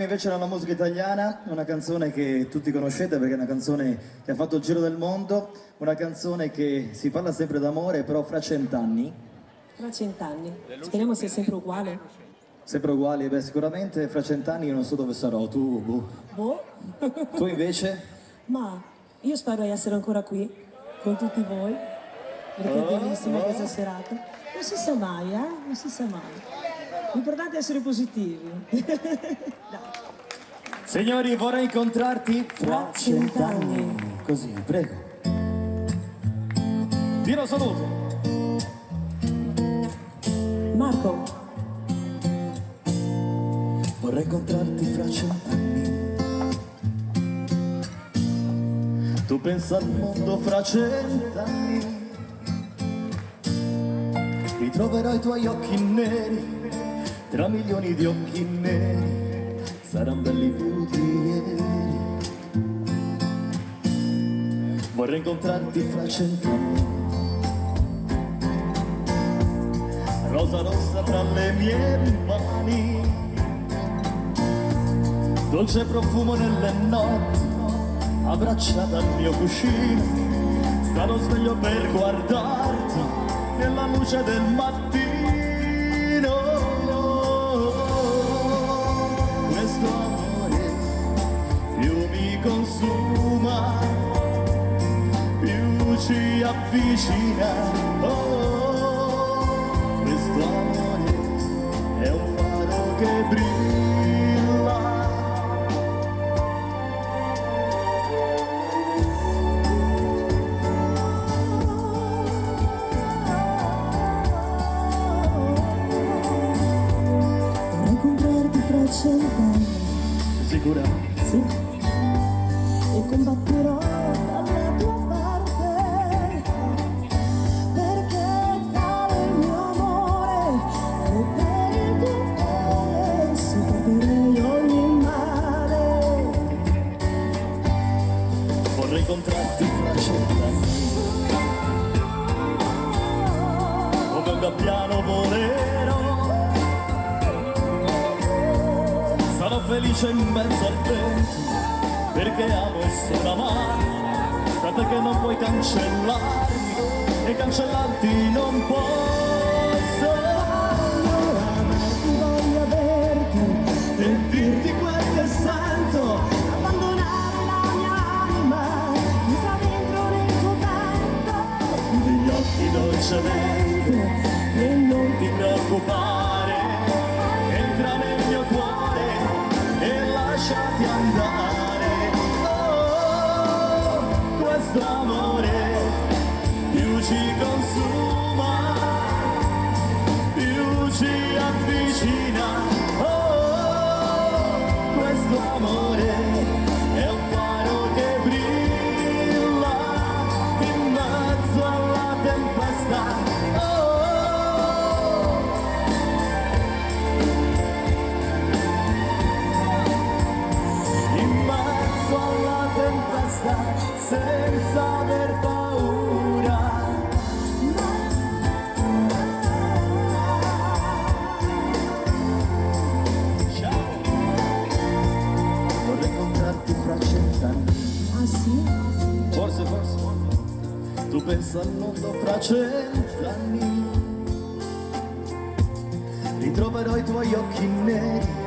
Invece nella musica italiana, una canzone che tutti conoscete perché è una canzone che ha fatto il giro del mondo, una canzone che si parla sempre d'amore, però fra 100 anni. Fra 100 anni. Speriamo sia sempre uguale. Sempre uguali, beh sicuramente fra 100 anni io non so dove sarò, tu, boh. Boh? Tu invece? Ma io spero di essere ancora qui con tutti voi, perché è bellissima questa serata. Non si sa mai, Non si sa mai. L'importante è essere positivi. Dai. Signori, vorrei incontrarti fra 100 anni. Così, prego. Tiro saluto. Marco. Vorrei incontrarti fra 100 anni. Tu pensa al mondo fra 100 anni. Ritroverai i tuoi occhi neri tra milioni di occhi neri. Saranno belli più di ieri. Vorrei incontrarti fra 100 anni. Rosa rossa tra le mie mani, dolce profumo nelle notti, abbracciata al mio cuscino. Starò sveglio per guardarti nella luce del mattino. Questo amore più mi consuma, più ci avvicina. Questo amore è un faro che brilla. Vorrei incontrarti fra 100 anni. Sicura? Sì. E combatterò dalla tua parte, perché tale il mio amore, e per il tuo cuore supererei ogni male. Vorrei incontrarti fra 100 anni, come un gabbiano volerò. Sarò felice in mezzo al vento, perché amo e sono amato, tant'è che non puoi cancellarmi e cancellarti non posso. Amarti, voglio averti E dirti quel che sento, abbandonare la mia anima, mi sta dentro nel tuo petto, negli occhi dolcemente, e non ti preoccupare, entra nel mio cuore e lasciati andare. Oh, questo amore più ci consuma, più ci avvicina. Oh, questo amore è un faro che brilla in mezzo alla tempesta. In mezzo alla tempesta, senza aver paura. Ciao. Vorrei incontrarti fra 100 anni. Ah sì? Forse. Tu pensa al mondo fra 100 anni. Ritroverò i tuoi occhi neri